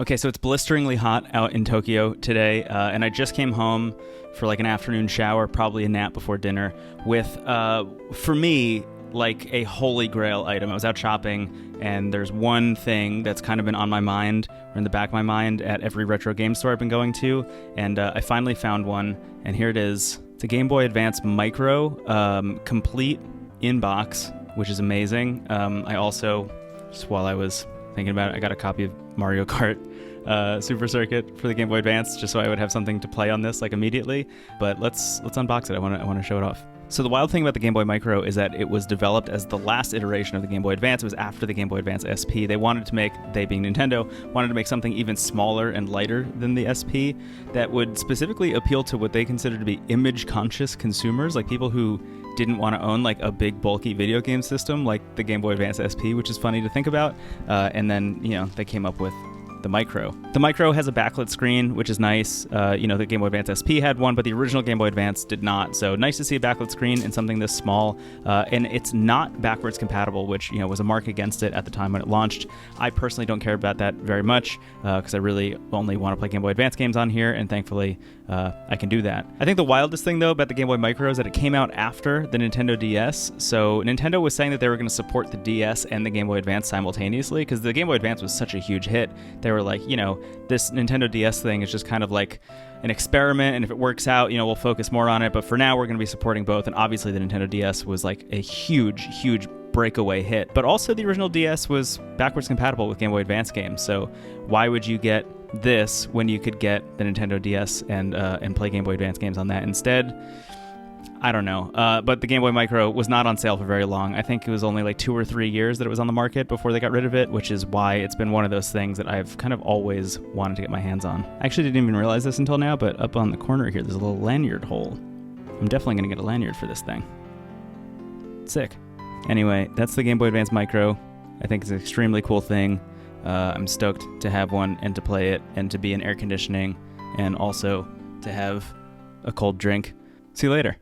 Okay, so it's blisteringly hot out in Tokyo today, and I just came home for like an afternoon shower, probably a nap before dinner, with, for me, like a holy grail item. I was out shopping, and there's one thing that's kind of been on my mind, or in the back of my mind, at every retro game store I've been going to, and I finally found one, and here it is. It's a Game Boy Advance Micro, complete in box, which is amazing. I also, just while I was thinking about it, I got a copy of Mario Kart Super Circuit for the Game Boy Advance, just so I would have something to play on this like immediately. But let's unbox it. I want to show it off. So the wild thing about the Game Boy Micro is that it was developed as the last iteration of the Game Boy Advance. It was after the Game Boy Advance SP. They being Nintendo, wanted to make something even smaller and lighter than the SP that would specifically appeal to what they consider to be image-conscious consumers, like people who didn't want to own like a big bulky video game system like the Game Boy Advance SP, which is funny to think about. And then, they came up with the Micro. The Micro has a backlit screen, which is nice. The Game Boy Advance SP had one, but the original Game Boy Advance did not. So nice to see a backlit screen in something this small. And it's not backwards compatible, which, was a mark against it at the time when it launched. I personally don't care about that very much because I really only want to play Game Boy Advance games on here, and thankfully I can do that. I think the wildest thing, though, about the Game Boy Micro is that it came out after the Nintendo DS. So Nintendo was saying that they were going to support the DS and the Game Boy Advance simultaneously because the Game Boy Advance was such a huge hit. They were like, this Nintendo DS thing is just kind of like an experiment, and if it works out, we'll focus more on it. But for now, we're going to be supporting both. And obviously, the Nintendo DS was like a huge breakaway hit. But also, the original DS was backwards compatible with Game Boy Advance games. So why would you get this when you could get the Nintendo DS and play Game Boy Advance games on that instead? I don't know. But the Game Boy Micro was not on sale for very long. I think it was only like 2 or 3 years that it was on the market before they got rid of it, which is why it's been one of those things that I've kind of always wanted to get my hands on. I actually didn't even realize this until now, but up on the corner here, there's a little lanyard hole. I'm definitely going to get a lanyard for this thing. Sick. Anyway, that's the Game Boy Advance Micro. I think it's an extremely cool thing. I'm stoked to have one and to play it and to be in air conditioning and also to have a cold drink. See you later.